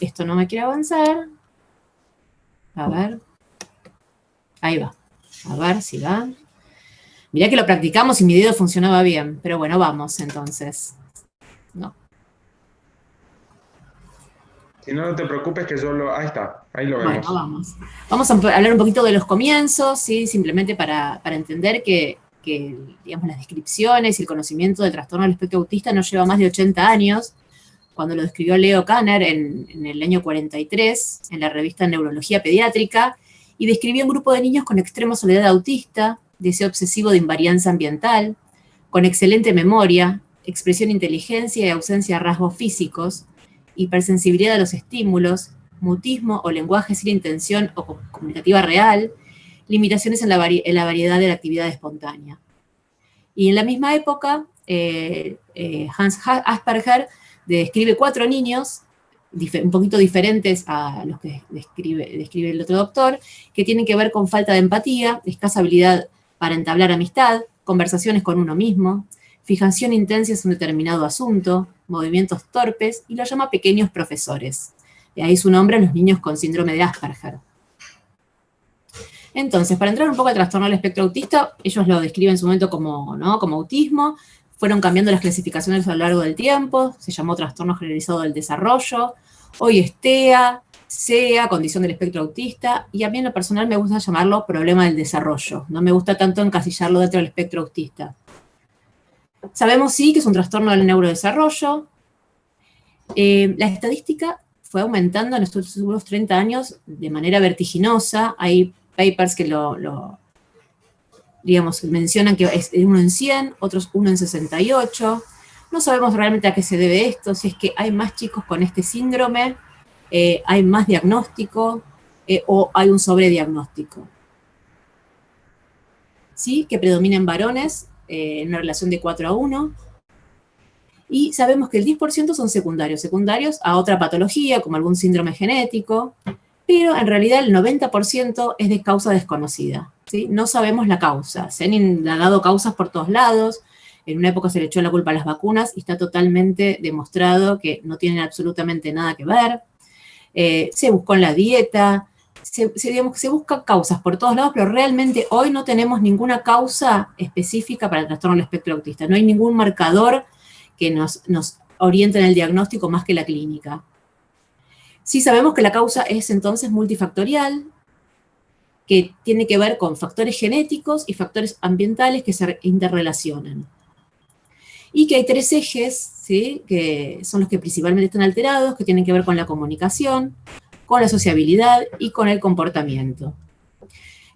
esto no me quiere avanzar. A ver. Ahí va. A ver si va. Mirá que lo practicamos y mi dedo funcionaba bien. Pero bueno, vamos entonces. No. Si no, no te preocupes que yo lo... Ahí está, ahí lo Bueno, vemos. vamos. Vamos a hablar un poquito de los comienzos, ¿sí? Simplemente para entender que, digamos, las descripciones y el conocimiento del trastorno del espectro autista no lleva más de 80 años, cuando lo describió Leo Kanner en el año 43, en la revista Neurología Pediátrica, y describió un grupo de niños con extrema soledad autista, deseo obsesivo de invarianza ambiental, con excelente memoria, expresión de inteligencia y ausencia de rasgos físicos, hipersensibilidad a los estímulos, mutismo o lenguaje sin intención o comunicativa real, limitaciones en la variedad de la actividad espontánea. Y en la misma época, Hans Asperger describe 4 niños, un poquito diferentes a los que describe el otro doctor, que tienen que ver con falta de empatía, escasa habilidad para entablar amistad, conversaciones con uno mismo, fijación intensa en un determinado asunto, movimientos torpes, y lo llama pequeños profesores. De ahí su nombre a los niños con síndrome de Asperger. Entonces, para entrar un poco al trastorno del espectro autista, ellos lo describen en su momento como, ¿no?, como autismo, fueron cambiando las clasificaciones a lo largo del tiempo, se llamó trastorno generalizado del desarrollo, hoy es TEA, SEA, condición del espectro autista, y a mí en lo personal me gusta llamarlo problema del desarrollo, no me gusta tanto encasillarlo dentro del espectro autista. Sabemos sí que es un trastorno del neurodesarrollo. La estadística fue aumentando en estos últimos 30 años de manera vertiginosa. Hay papers que digamos, mencionan que es 1 en 100, otros 1 en 68. No sabemos realmente a qué se debe esto, si es que hay más chicos con este síndrome, hay más diagnóstico o hay un sobrediagnóstico. Sí, que predominan varones en una relación de 4:1. Y sabemos que el 10% son secundarios a otra patología, como algún síndrome genético, pero en realidad el 90% es de causa desconocida, ¿sí? No sabemos la causa, se han indagado causas por todos lados, en una época se le echó la culpa a las vacunas y está totalmente demostrado que no tienen absolutamente nada que ver. Se buscó en la dieta, digamos, se buscan causas por todos lados, pero realmente hoy no tenemos ninguna causa específica para el trastorno del espectro autista, no hay ningún marcador que nos oriente en el diagnóstico más que la clínica. Sí sabemos que la causa es entonces multifactorial, que tiene que ver con factores genéticos y factores ambientales que se interrelacionan. Y que hay 3 ejes, ¿sí?, que son los que principalmente están alterados, que tienen que ver con la comunicación, con la sociabilidad y con el comportamiento.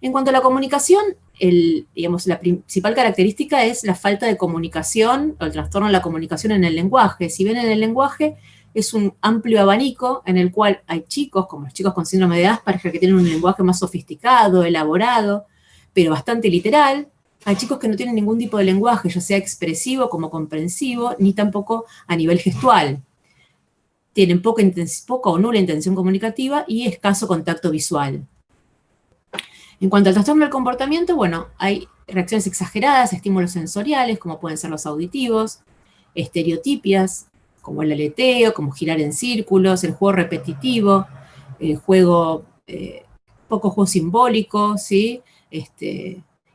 En cuanto a la comunicación, digamos, la principal característica es la falta de comunicación, o el trastorno de la comunicación en el lenguaje. Si bien en el lenguaje es un amplio abanico en el cual hay chicos, como los chicos con síndrome de Asperger, que tienen un lenguaje más sofisticado, elaborado, pero bastante literal. Hay chicos que no tienen ningún tipo de lenguaje, ya sea expresivo como comprensivo, ni tampoco a nivel gestual. Tienen poca o nula intención comunicativa y escaso contacto visual. En cuanto al trastorno del comportamiento, bueno, hay reacciones exageradas a estímulos sensoriales, como pueden ser los auditivos, estereotipias, como el aleteo, como girar en círculos, el juego repetitivo, el juego, poco juego simbólico, ¿sí?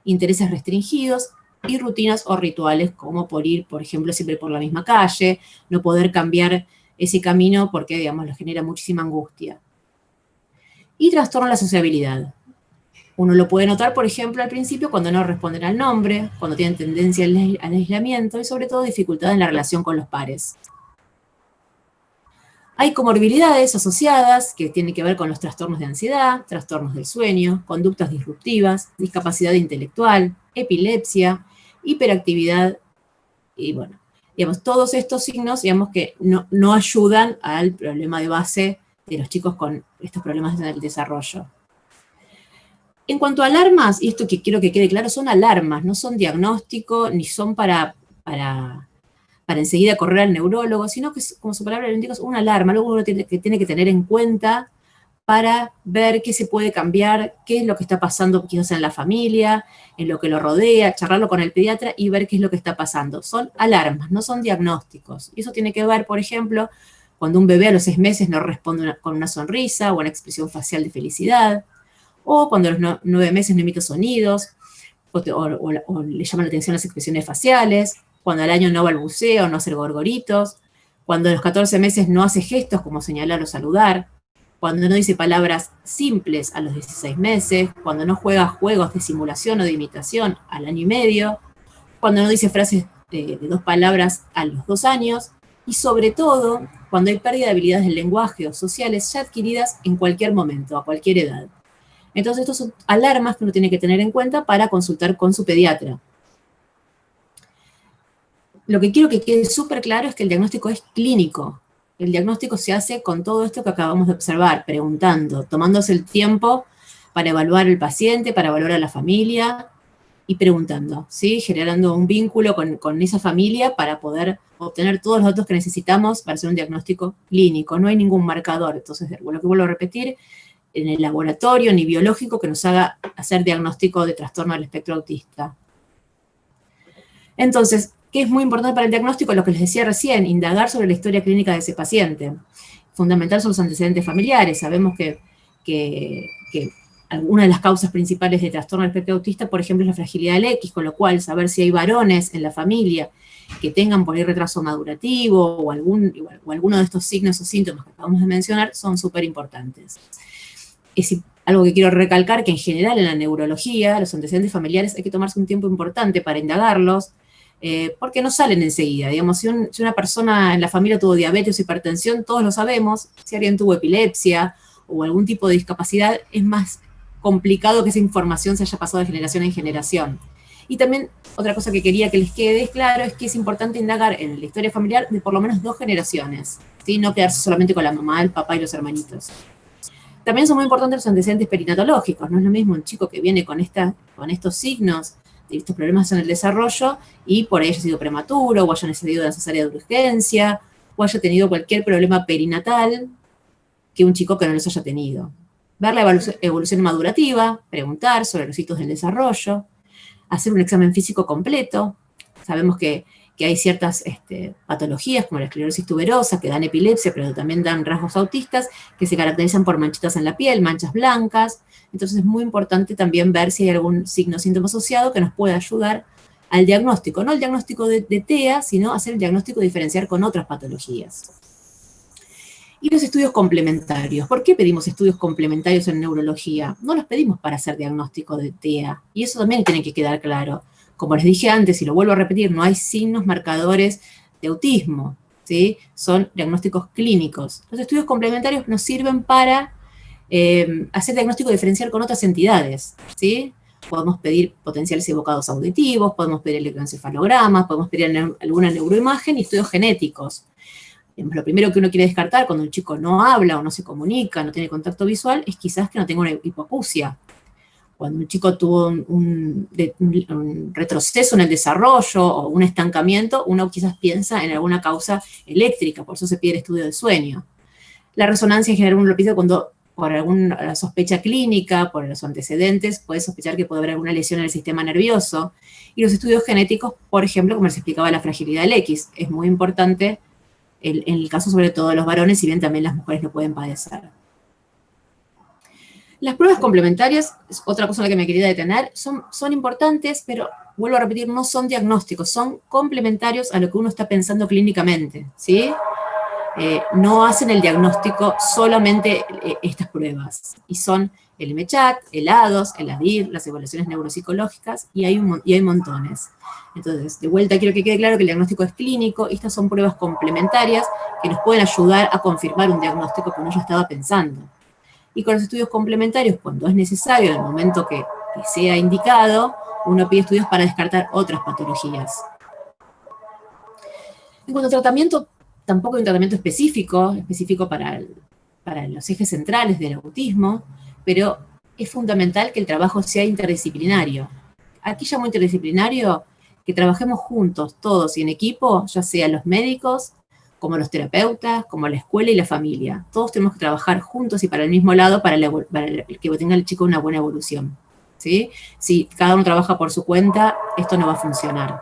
Intereses restringidos y rutinas o rituales, como por ir, por ejemplo, siempre por la misma calle, no poder cambiar ese camino porque, digamos, le genera muchísima angustia. Y trastorno de la sociabilidad. Uno lo puede notar, por ejemplo, al principio cuando no responden al nombre, cuando tienen tendencia al aislamiento y sobre todo dificultad en la relación con los pares. Hay comorbilidades asociadas que tienen que ver con los trastornos de ansiedad, trastornos del sueño, conductas disruptivas, discapacidad intelectual, epilepsia, hiperactividad y bueno, digamos, todos estos signos, digamos, que no ayudan al problema de base de los chicos con estos problemas del desarrollo. En cuanto a alarmas, y esto que quiero que quede claro, son alarmas, no son diagnóstico, ni son para enseguida correr al neurólogo, sino que, como su palabra lo indica, es una alarma, algo uno tiene que tener en cuenta para ver qué se puede cambiar, qué es lo que está pasando quizás en la familia, en lo que lo rodea, charlarlo con el pediatra y ver qué es lo que está pasando. Son alarmas, no son diagnósticos. Y eso tiene que ver, por ejemplo, cuando un bebé a los 6 meses no responde con una sonrisa o una expresión facial de felicidad, o cuando a los 9 meses no emite sonidos, o le llaman la atención las expresiones faciales, cuando al año no balbucea o no hace gorgoritos, cuando a los 14 meses no hace gestos como señalar o saludar, cuando no dice palabras simples a los 16 meses, cuando no juega juegos de simulación o de imitación al año y medio, cuando no dice frases de 2 palabras a los 2 años, y sobre todo cuando hay pérdida de habilidades del lenguaje o sociales ya adquiridas en cualquier momento, a cualquier edad. Entonces, estos son alarmas que uno tiene que tener en cuenta para consultar con su pediatra. Lo que quiero que quede súper claro es que el diagnóstico es clínico. El diagnóstico se hace con todo esto que acabamos de observar, preguntando, tomándose el tiempo para evaluar al paciente, para evaluar a la familia y preguntando, ¿sí? Generando un vínculo con esa familia para poder obtener todos los datos que necesitamos para hacer un diagnóstico clínico. No hay ningún marcador. Entonces, lo que vuelvo a repetir, en el laboratorio ni biológico que nos haga hacer diagnóstico de trastorno del espectro autista. Entonces, ¿qué es muy importante para el diagnóstico? Lo que les decía recién, indagar sobre la historia clínica de ese paciente. Fundamental son los antecedentes familiares. Sabemos que alguna de las causas principales de trastorno del espectro autista, por ejemplo, es la fragilidad del X, con lo cual saber si hay varones en la familia que tengan por ahí retraso madurativo o alguno de estos signos o síntomas que acabamos de mencionar son súper importantes. Es algo que quiero recalcar, que en general en la neurología, los antecedentes familiares hay que tomarse un tiempo importante para indagarlos, porque no salen enseguida. Digamos, si una persona en la familia tuvo diabetes o hipertensión, todos lo sabemos. Si alguien tuvo epilepsia o algún tipo de discapacidad, es más complicado que esa información se haya pasado de generación en generación. Y también, otra cosa que quería que les quede claro es que es importante indagar en la historia familiar de por lo menos 2 generaciones, ¿sí? No quedarse solamente con la mamá, el papá y los hermanitos. También son muy importantes los antecedentes perinatológicos. No es lo mismo un chico que viene con estos signos, de estos problemas en el desarrollo, y por ahí haya sido prematuro, o haya necesitado una cesárea de urgencia, o haya tenido cualquier problema perinatal, que un chico que no los haya tenido. Ver la evolución madurativa, preguntar sobre los hitos del desarrollo, hacer un examen físico completo. Sabemos que hay ciertas patologías como la esclerosis tuberosa que dan epilepsia, pero también dan rasgos autistas, que se caracterizan por manchitas en la piel, manchas blancas. Entonces es muy importante también ver si hay algún signo o síntoma asociado que nos pueda ayudar al diagnóstico, no el diagnóstico de TEA, sino hacer el diagnóstico diferenciar con otras patologías. Y los estudios complementarios. ¿Por qué pedimos estudios complementarios en neurología? No los pedimos para hacer diagnóstico de TEA, y eso también tiene que quedar claro. Como les dije antes, y lo vuelvo a repetir, no hay signos marcadores de autismo, ¿sí? Son diagnósticos clínicos. Los estudios complementarios nos sirven para hacer diagnóstico diferencial con otras entidades, ¿sí? Podemos pedir potenciales evocados auditivos, podemos pedir electroencefalogramas, podemos pedir alguna neuroimagen y estudios genéticos. Lo primero que uno quiere descartar cuando un chico no habla o no se comunica, no tiene contacto visual, es quizás que no tenga una hipoacusia. Cuando un chico tuvo un retroceso en el desarrollo o un estancamiento, uno quizás piensa en alguna causa eléctrica, por eso se pide el estudio de sueño. La resonancia en general uno lo pide cuando, por alguna sospecha clínica, por los antecedentes, puede sospechar que puede haber alguna lesión en el sistema nervioso. Y los estudios genéticos, por ejemplo, como les explicaba, la fragilidad del X, es muy importante en el caso sobre todo de los varones, si bien también las mujeres lo pueden padecer. Las pruebas complementarias, es otra cosa en la que me quería detener, son importantes, pero vuelvo a repetir, no son diagnósticos, son complementarios a lo que uno está pensando clínicamente, ¿sí? No hacen el diagnóstico solamente estas pruebas, y son el MCHAT, el ADOS, el ADIR, las evaluaciones neuropsicológicas, y hay montones. Entonces, de vuelta quiero que quede claro que el diagnóstico es clínico, y estas son pruebas complementarias que nos pueden ayudar a confirmar un diagnóstico que uno ya estaba pensando. Y con los estudios complementarios, cuando es necesario, en el momento que sea indicado, uno pide estudios para descartar otras patologías. En cuanto a tratamiento, tampoco hay un tratamiento específico para los ejes centrales del autismo, pero es fundamental que el trabajo sea interdisciplinario. Aquí llamo interdisciplinario que trabajemos juntos, todos y en equipo, ya sea los médicos, como los terapeutas, como la escuela y la familia. Todos tenemos que trabajar juntos y para el mismo lado para que tenga el chico una buena evolución, ¿sí? Si cada uno trabaja por su cuenta, esto no va a funcionar.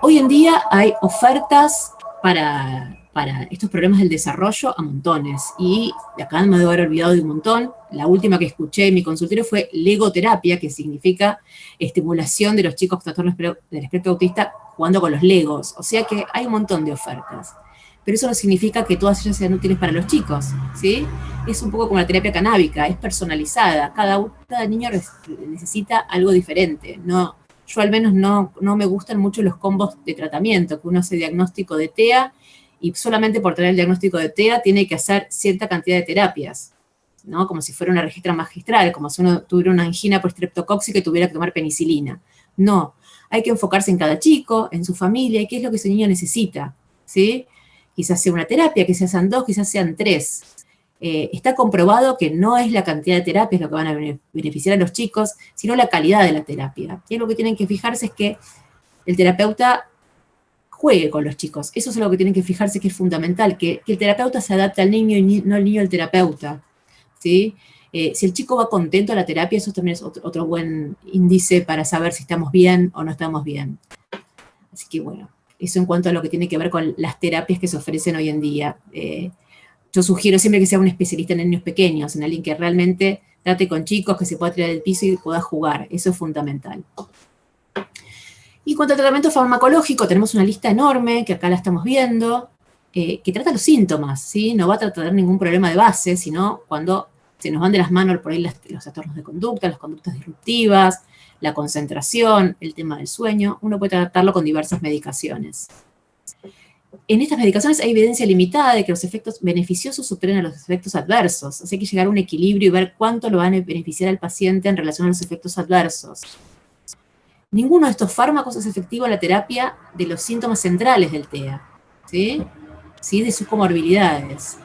Hoy en día hay ofertas para para estos problemas del desarrollo a montones. Y acá me debo haber olvidado de un montón. La última que escuché en mi consultorio fue legoterapia, que significa estimulación de los chicos con trastornos del espectro autista jugando con los legos. O sea que hay un montón de ofertas. Pero eso no significa que todas ellas sean útiles para los chicos, ¿sí? Es un poco como la terapia canábica, es personalizada. Cada niño necesita algo diferente. No, yo al menos no me gustan mucho los combos de tratamiento, que uno hace diagnóstico de TEA y solamente por tener el diagnóstico de TEA tiene que hacer cierta cantidad de terapias, ¿no? Como si fuera una registra magistral, como si uno tuviera una angina por estreptocóxica y tuviera que tomar penicilina. No, hay que enfocarse en cada chico, en su familia, y qué es lo que ese niño necesita, ¿sí? Quizás sea una terapia, quizás sean 2, quizás sean 3. Está comprobado que no es la cantidad de terapias lo que van a beneficiar a los chicos, sino la calidad de la terapia. Y lo que tienen que fijarse es que el terapeuta juegue con los chicos. Eso es lo que tienen que fijarse, que es fundamental, que el terapeuta se adapte al niño y no el niño al terapeuta, ¿sí? Si el chico va contento a la terapia, eso también es otro buen índice para saber si estamos bien o no estamos bien. Así que bueno, eso en cuanto a lo que tiene que ver con las terapias que se ofrecen hoy en día. Yo sugiero siempre que sea un especialista en niños pequeños, en alguien que realmente trate con chicos, que se pueda tirar del piso y pueda jugar. Eso es fundamental. Y en cuanto al tratamiento farmacológico, tenemos una lista enorme, que acá la estamos viendo, que trata los síntomas, ¿sí? No va a tratar ningún problema de base, sino cuando se nos van de las manos por ahí los trastornos de conducta, las conductas disruptivas, la concentración, el tema del sueño. Uno puede tratarlo con diversas medicaciones. En estas medicaciones hay evidencia limitada de que los efectos beneficiosos superen a los efectos adversos. Así que hay que llegar a un equilibrio y ver cuánto lo van a beneficiar al paciente en relación a los efectos adversos. Ninguno de estos fármacos es efectivo en la terapia de los síntomas centrales del TEA, ¿sí? De sus comorbilidades.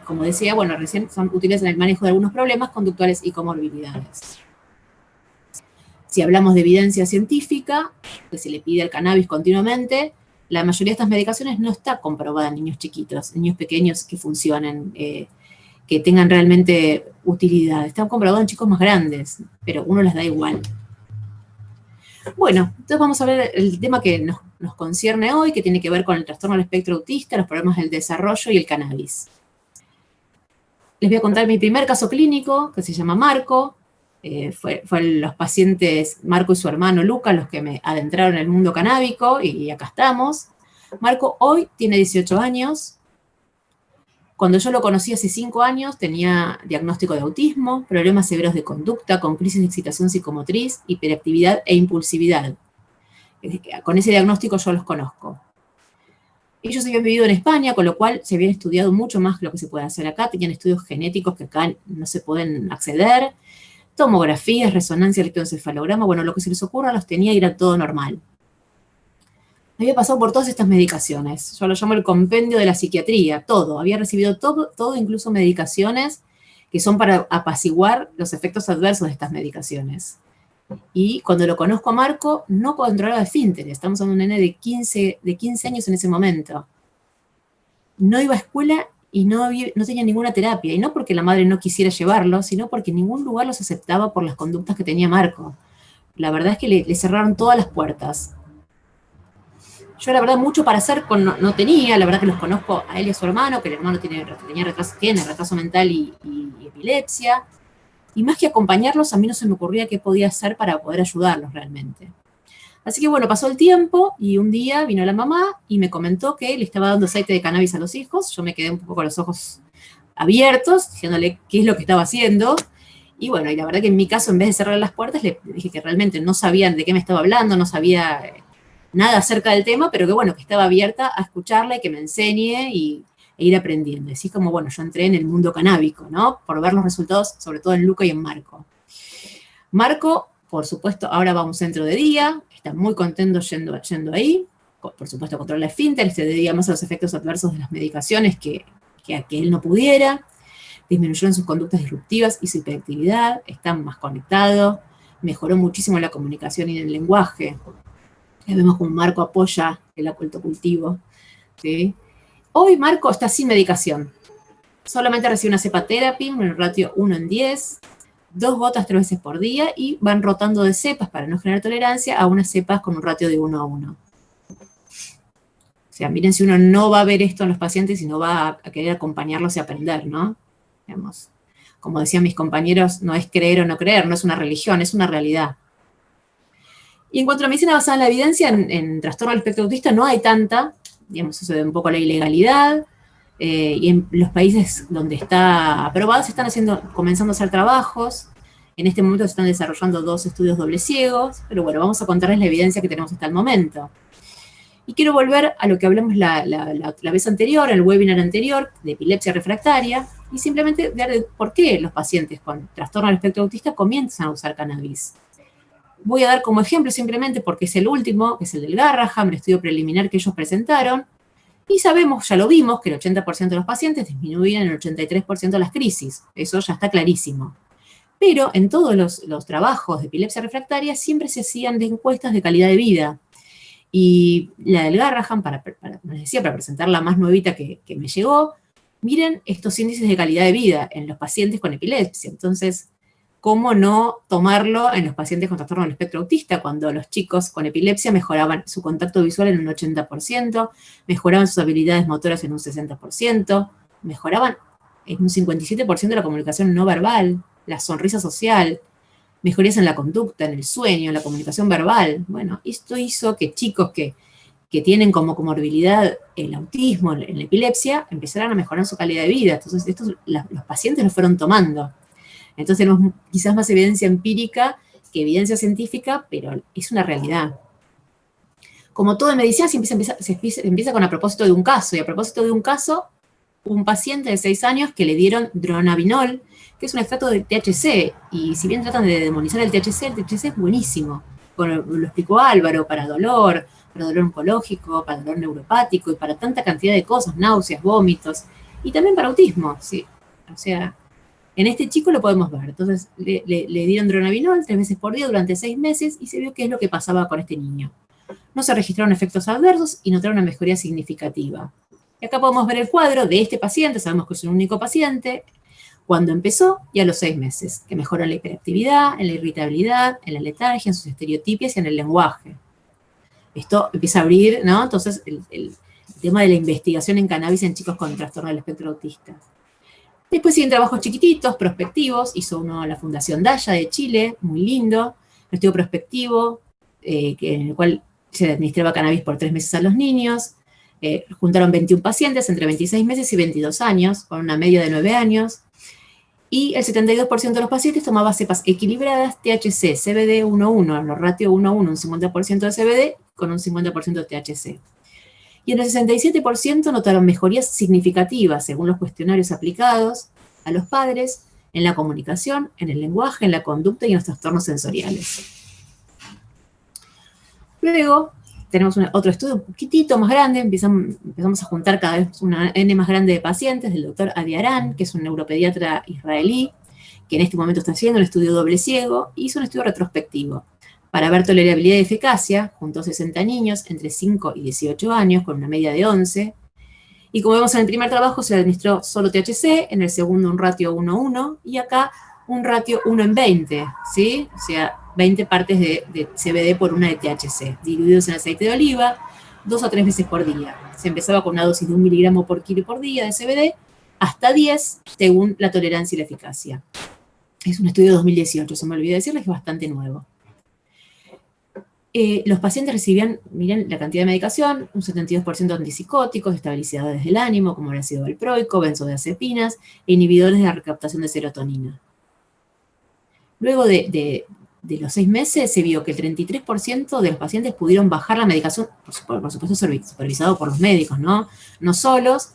Como decía, bueno, recién son útiles en el manejo de algunos problemas conductuales y comorbilidades. Si hablamos de evidencia científica, que se le pide al cannabis continuamente, la mayoría de estas medicaciones no está comprobada en niños chiquitos, en niños pequeños que funcionen, que tengan realmente utilidad. Están comprobadas en chicos más grandes, pero uno les da igual. Bueno, entonces vamos a ver el tema que nos concierne hoy, que tiene que ver con el trastorno del espectro autista, los problemas del desarrollo y el cannabis. Les voy a contar mi primer caso clínico, que se llama Marco. Fueron los pacientes Marco y su hermano Luca los que me adentraron en el mundo canábico y acá estamos. Marco hoy tiene 18 años. Cuando yo lo conocí hace 5 años tenía diagnóstico de autismo, problemas severos de conducta con crisis de excitación psicomotriz, hiperactividad e impulsividad. Con ese diagnóstico yo los conozco. Ellos habían vivido en España, con lo cual se habían estudiado mucho más que lo que se puede hacer acá. Tenían estudios genéticos que acá no se pueden acceder. Tomografías, resonancia, electroencefalograma, bueno, lo que se les ocurra los tenía y era todo normal. Había pasado por todas estas medicaciones, yo lo llamo el compendio de la psiquiatría, todo, había recibido todo, incluso medicaciones que son para apaciguar los efectos adversos de estas medicaciones. Y cuando lo conozco a Marco, no controlaba esfínteres, estamos hablando de un nene de 15 años en ese momento. No iba a escuela y no tenía ninguna terapia, y no porque la madre no quisiera llevarlo, sino porque en ningún lugar los aceptaba por las conductas que tenía Marco. La verdad es que le cerraron todas las puertas. Yo la verdad mucho para hacer no tenía, la verdad que los conozco a él y a su hermano, que el hermano tiene retraso mental y epilepsia, y más que acompañarlos, a mí no se me ocurría qué podía hacer para poder ayudarlos realmente. Así que bueno, pasó el tiempo y un día vino la mamá y me comentó que le estaba dando aceite de cannabis a los hijos. Yo me quedé un poco con los ojos abiertos, diciéndole qué es lo que estaba haciendo. Y bueno, y la verdad que en mi caso, en vez de cerrar las puertas, le dije que realmente no sabían de qué me estaba hablando, no sabía nada acerca del tema, pero que bueno, que estaba abierta a escucharla y que me enseñe e ir aprendiendo. Así como, bueno, yo entré en el mundo canábico, ¿no? Por ver los resultados, sobre todo en Luca y en Marco. Marco, por supuesto, ahora va a un centro de día, está muy contento yendo ahí, por supuesto controla el esfínter, se dedica más a los efectos adversos de las medicaciones que a que él no pudiera, disminuyeron sus conductas disruptivas y su hiperactividad, está más conectado, mejoró muchísimo la comunicación y el lenguaje. Ya vemos como Marco apoya el autocultivo, ¿sí? Hoy Marco está sin medicación, solamente recibe una cepa therapy, un ratio 1:10, 2 gotas 3 veces por día y van rotando de cepas para no generar tolerancia a unas cepas con un ratio de 1:1. sea, miren si uno no va a ver esto en los pacientes y no va a querer acompañarlos y aprender, ¿no? Digamos, como decían mis compañeros, no es creer o no creer, no es una religión, es una realidad. Y en cuanto a la medicina basada en la evidencia, en trastorno del espectro autista no hay tanta, digamos, eso de un poco la ilegalidad, y en los países donde está aprobado se están comenzando a hacer trabajos. En este momento se están desarrollando 2 estudios doble ciegos, pero bueno, vamos a contarles la evidencia que tenemos hasta el momento. Y quiero volver a lo que hablamos la vez anterior, el webinar anterior, de epilepsia refractaria, y simplemente ver por qué los pacientes con trastorno del espectro autista comienzan a usar cannabis. Voy a dar como ejemplo simplemente porque es el último, que es el del Garraham, el estudio preliminar que ellos presentaron, y sabemos, ya lo vimos, que el 80% de los pacientes disminuían en el 83% las crisis. Eso ya está clarísimo. Pero en todos los trabajos de epilepsia refractaria siempre se hacían encuestas de calidad de vida. Y la del Garraham, como les decía, para presentar la más nuevita que me llegó, miren estos índices de calidad de vida en los pacientes con epilepsia. Entonces, ¿cómo no tomarlo en los pacientes con trastorno del espectro autista, cuando los chicos con epilepsia mejoraban su contacto visual en un 80%, mejoraban sus habilidades motoras en un 60%, mejoraban en un 57% la comunicación no verbal, la sonrisa social, mejorías en la conducta, en el sueño, en la comunicación verbal? Bueno, esto hizo que chicos que tienen como comorbilidad el autismo, la epilepsia, empezaran a mejorar su calidad de vida. Entonces, los pacientes lo fueron tomando. Entonces tenemos quizás más evidencia empírica que evidencia científica, pero es una realidad. Como todo en medicina, se empieza con a propósito de un caso, y a propósito de un caso, un paciente de 6 años que le dieron dronabinol, que es un extracto de THC, y si bien tratan de demonizar el THC es buenísimo. Bueno, lo explicó Álvaro, para dolor oncológico, para dolor neuropático, y para tanta cantidad de cosas, náuseas, vómitos, y también para autismo, sí. O sea, en este chico lo podemos ver. Entonces le dieron dronabinol 3 veces por día durante 6 meses y se vio qué es lo que pasaba con este niño. No se registraron efectos adversos y notaron una mejoría significativa. Y acá podemos ver el cuadro de este paciente, sabemos que es un único paciente, cuando empezó y a los 6 meses, que mejoró en la hiperactividad, en la irritabilidad, en la letargia, en sus estereotipias y en el lenguaje. Esto empieza a abrir, ¿no? Entonces, el tema de la investigación en cannabis en chicos con trastorno del espectro autista. Después siguen trabajos chiquititos, prospectivos. Hizo uno la Fundación Daya de Chile, muy lindo. Un estudio prospectivo, en el cual se administraba cannabis por 3 meses a los niños. Juntaron 21 pacientes entre 26 meses y 22 años, con una media de 9 años. Y el 72% de los pacientes tomaba cepas equilibradas, THC, CBD 1:1, los ratios 1:1, un 50% de CBD con un 50% de THC. Y en el 67% notaron mejorías significativas, según los cuestionarios aplicados a los padres, en la comunicación, en el lenguaje, en la conducta y en los trastornos sensoriales. Luego, tenemos otro estudio un poquitito más grande, empezamos a juntar cada vez una N más grande de pacientes, del doctor Adi Aran, que es un neuropediatra israelí, que en este momento está haciendo un estudio doble ciego, y hizo un estudio retrospectivo para ver tolerabilidad y eficacia, junto a 60 niños entre 5 y 18 años, con una media de 11, y como vemos en el primer trabajo se le administró solo THC, en el segundo un ratio 1:1, y acá un ratio 1:20, ¿sí? O sea, 20 partes de CBD por una de THC, diluidos en aceite de oliva, 2 a 3 veces por día. Se empezaba con una dosis de 1 miligramo por kilo por día de CBD, hasta 10, según la tolerancia y la eficacia. Es un estudio de 2018, se me olvidó decirles que es bastante nuevo. Los pacientes recibían, miren, la cantidad de medicación, un 72% de antipsicóticos, estabilizadores del ánimo, como el ácido valproico, benzodiazepinas, e inhibidores de la recaptación de serotonina. Luego de los 6 meses se vio que el 33% de los pacientes pudieron bajar la medicación, por supuesto supervisado por los médicos, ¿no? No solos.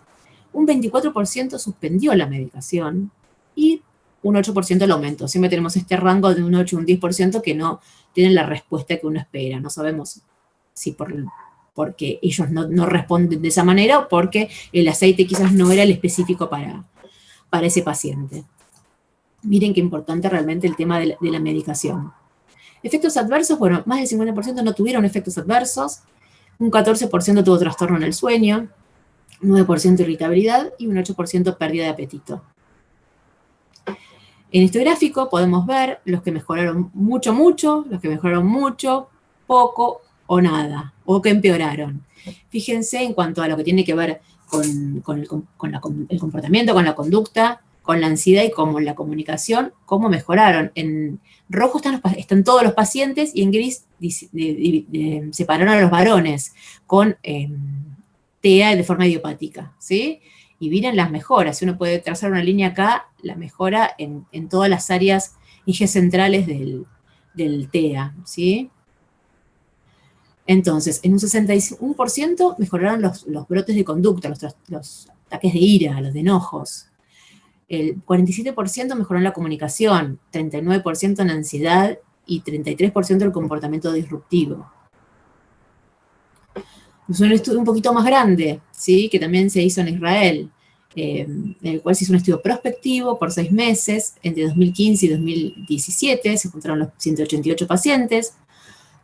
Un 24% suspendió la medicación y un 8% el aumento. Siempre tenemos este rango de un 8 y un 10% que no tienen la respuesta que uno espera. No sabemos si porque ellos no responden de esa manera o porque el aceite quizás no era el específico para ese paciente. Miren qué importante realmente el tema de la medicación. Efectos adversos, bueno, más del 50% no tuvieron efectos adversos, un 14% tuvo trastorno en el sueño, 9% irritabilidad y un 8% pérdida de apetito. En este gráfico podemos ver los que mejoraron mucho, los que mejoraron mucho, poco o nada, o que empeoraron. Fíjense en cuanto a lo que tiene que ver con el comportamiento, con la conducta, con la ansiedad y con la comunicación, cómo mejoraron. En rojo están todos los pacientes y en gris separaron a los varones con TEA de forma idiopática, ¿sí? Y miren las mejoras. Si uno puede trazar una línea acá, la mejora en todas las áreas ejes centrales del TEA, ¿sí? Entonces, en un 61% mejoraron los brotes de conducta, los ataques de ira, los de enojos. El 47% mejoró en la comunicación, 39% en ansiedad y 33% en el comportamiento disruptivo. Es un estudio un poquito más grande, ¿sí? Que también se hizo en Israel, en el cual se hizo un estudio prospectivo por 6 meses, entre 2015 y 2017, se encontraron los 188 pacientes,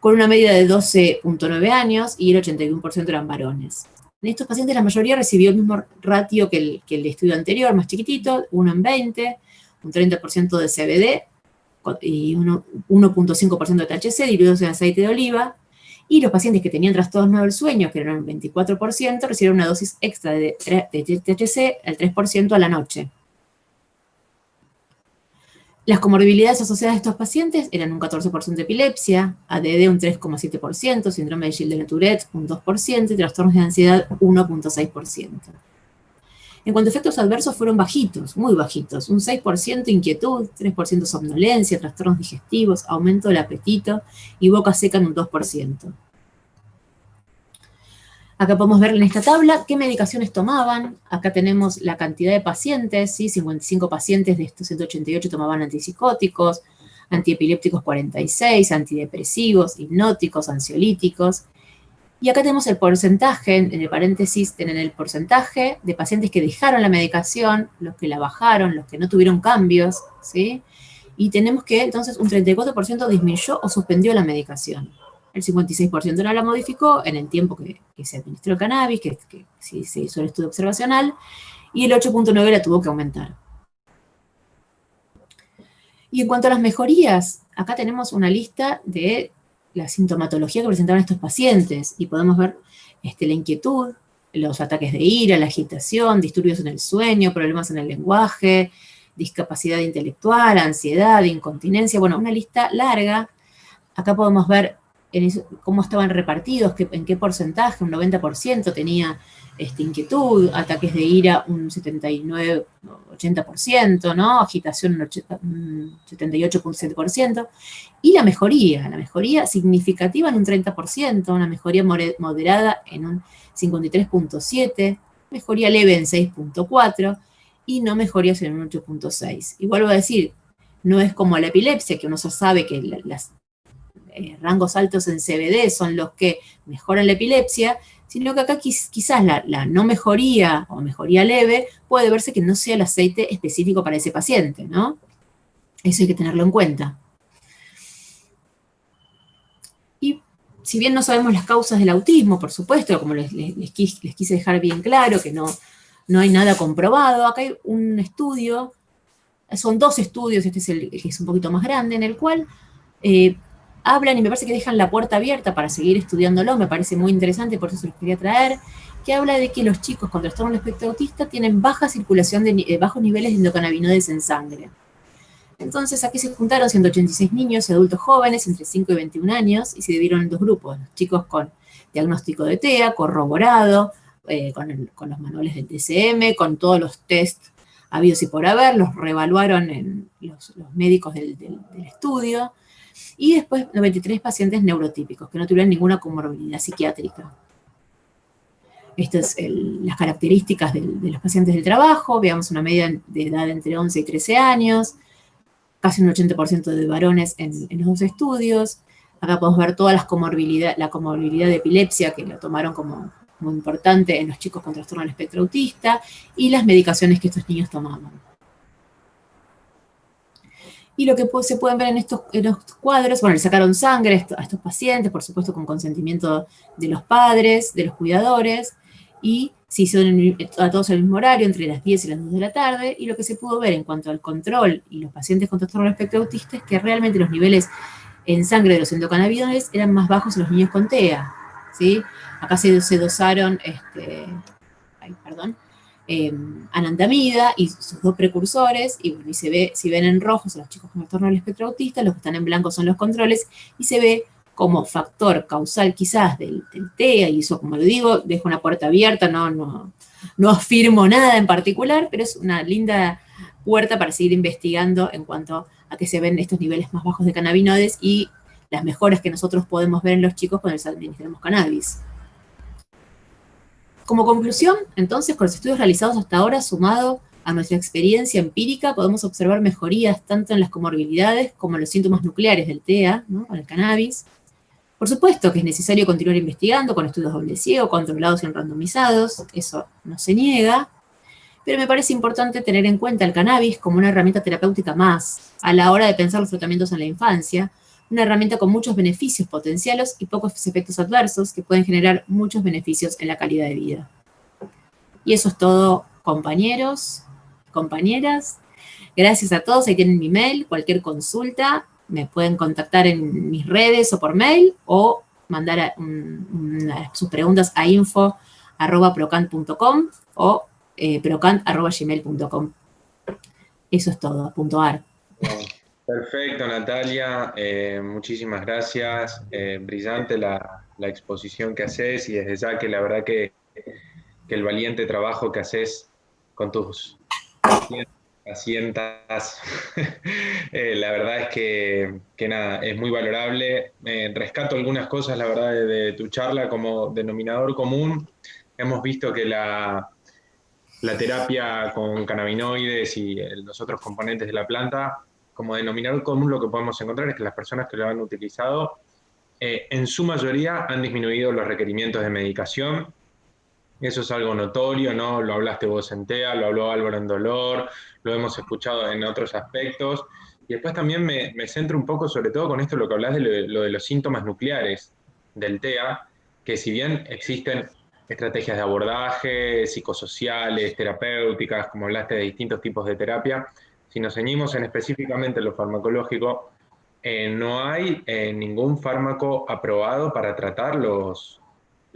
con una media de 12.9 años y el 81% eran varones. En estos pacientes la mayoría recibió el mismo ratio que el estudio anterior, más chiquitito, 1 en 20, un 30% de CBD y 1.5% de THC diluidos en aceite de oliva. Y los pacientes que tenían trastorno del sueño, que eran el 24%, recibieron una dosis extra de THC, el 3% a la noche. Las comorbilidades asociadas a estos pacientes eran un 14% de epilepsia, ADD un 3,7%, síndrome de Gilles-Tourette un 2% y trastornos de ansiedad 1,6%. En cuanto a efectos adversos fueron bajitos, muy bajitos, un 6% inquietud, 3% somnolencia, trastornos digestivos, aumento del apetito y boca seca en un 2%. Acá podemos ver en esta tabla qué medicaciones tomaban. Acá tenemos la cantidad de pacientes, ¿sí? 55 pacientes de estos 188 tomaban antipsicóticos, antiepilépticos 46, antidepresivos, hipnóticos, ansiolíticos. Y acá tenemos el porcentaje, en el paréntesis tienen el porcentaje de pacientes que dejaron la medicación, los que la bajaron, los que no tuvieron cambios, ¿sí? Y tenemos que entonces un 34% disminuyó o suspendió la medicación. El 56% no la modificó en el tiempo que se administró el cannabis, que sí se hizo el estudio observacional, y el 8.9% la tuvo que aumentar. Y en cuanto a las mejorías, acá tenemos una lista de la sintomatología que presentaban estos pacientes, y podemos ver la inquietud, los ataques de ira, la agitación, disturbios en el sueño, problemas en el lenguaje, discapacidad intelectual, ansiedad, incontinencia, bueno, una lista larga. Acá podemos ver cómo estaban repartidos, en qué porcentaje, un 90% tenía inquietud, ataques de ira un 79, 80%, ¿no? Agitación un 78.7%, y la mejoría significativa en un 30%, una mejoría moderada en un 53.7%, mejoría leve en 6.4%, y no mejorías en un 8.6%. Y vuelvo a decir, no es como la epilepsia, que uno ya sabe que las rangos altos en CBD son los que mejoran la epilepsia, sino que acá quizás la no mejoría o mejoría leve puede verse que no sea el aceite específico para ese paciente, ¿no? Eso hay que tenerlo en cuenta. Y si bien no sabemos las causas del autismo, por supuesto, como les quise dejar bien claro, que no hay nada comprobado, acá hay un estudio, son 2 estudios, este es el que es un poquito más grande, en el cual hablan y me parece que dejan la puerta abierta para seguir estudiándolo, me parece muy interesante, por eso se los quería traer, que habla de que los chicos con trastorno del espectro autista tienen baja circulación de bajos niveles de endocannabinoides en sangre. Entonces aquí se juntaron 186 niños y adultos jóvenes entre 5 y 21 años y se dividieron en 2 grupos, los chicos con diagnóstico de TEA, corroborado, con los manuales del DSM, con todos los test habidos y por haber, los reevaluaron en los médicos del estudio, y después 93 pacientes neurotípicos que no tuvieron ninguna comorbilidad psiquiátrica. Estas son las características de los pacientes del trabajo. Veamos una media de edad entre 11 y 13 años, casi un 80% de varones en los 2 estudios. Acá podemos ver todas la comorbilidad de epilepsia, que lo tomaron como importante en los chicos con trastorno del espectro autista, y las medicaciones que estos niños tomaban. Y lo que se pueden ver en los cuadros, bueno, le sacaron sangre a estos pacientes, por supuesto con consentimiento de los padres, de los cuidadores, y se hizo a todos en el mismo horario, entre las 10 y las 2 de la tarde, y lo que se pudo ver en cuanto al control y los pacientes con trastorno del espectro autista es que realmente los niveles en sangre de los endocannabinoides eran más bajos en los niños con TEA, ¿sí? Acá se dosaron, anandamida y sus dos precursores, y bueno, y se ve, si ven en rojo son los chicos con trastorno del espectro autista, los que están en blanco son los controles, y se ve como factor causal quizás del TEA, y eso, como lo digo, dejo una puerta abierta, no afirmo nada en particular, pero es una linda puerta para seguir investigando en cuanto a que se ven estos niveles más bajos de cannabinoides y las mejoras que nosotros podemos ver en los chicos cuando les administramos cannabis. Como conclusión, entonces, con los estudios realizados hasta ahora, sumado a nuestra experiencia empírica, podemos observar mejorías tanto en las comorbilidades como en los síntomas nucleares del TEA, ¿no?, con el cannabis. Por supuesto que es necesario continuar investigando con estudios doble ciego, controlados y randomizados, eso no se niega, pero me parece importante tener en cuenta el cannabis como una herramienta terapéutica más a la hora de pensar los tratamientos en la infancia, una herramienta con muchos beneficios potenciales y pocos efectos adversos que pueden generar muchos beneficios en la calidad de vida. Y eso es todo, compañeros, compañeras. Gracias a todos, ahí tienen mi mail, cualquier consulta, me pueden contactar en mis redes o por mail, o mandar sus preguntas a info@procant.com o procant@gmail.com. Eso es todo, .ar. Perfecto, Natalia. Muchísimas gracias. Brillante la exposición que haces y desde ya que la verdad que el valiente trabajo que haces con tus pacientas, la verdad es que nada, es muy valorable. Rescato algunas cosas, la verdad, de tu charla como denominador común. Hemos visto que la terapia con cannabinoides y los otros componentes de la planta, como denominador común lo que podemos encontrar es que las personas que lo han utilizado, en su mayoría han disminuido los requerimientos de medicación. Eso es algo notorio, ¿no? Lo hablaste vos en TEA, lo habló Álvaro en dolor, lo hemos escuchado en otros aspectos. Y después también me centro un poco, sobre todo con esto, lo que hablas de lo de los síntomas nucleares del TEA, que si bien existen estrategias de abordaje, psicosociales, terapéuticas, como hablaste de distintos tipos de terapia, si nos ceñimos en específicamente lo farmacológico, no hay ningún fármaco aprobado para tratar los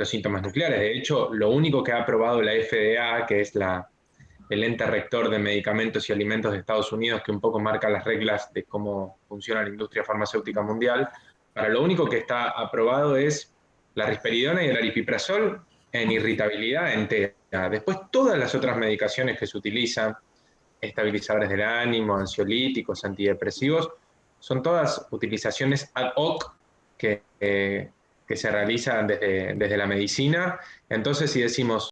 síntomas nucleares. De hecho, lo único que ha aprobado la FDA, que es el ente rector de medicamentos y alimentos de Estados Unidos, que un poco marca las reglas de cómo funciona la industria farmacéutica mundial, para lo único que está aprobado es la risperidona y el aripiprazol en irritabilidad en TEA. Después, todas las otras medicaciones que se utilizan, estabilizadores del ánimo, ansiolíticos, antidepresivos, son todas utilizaciones ad hoc que se realizan desde la medicina. Entonces, si decimos,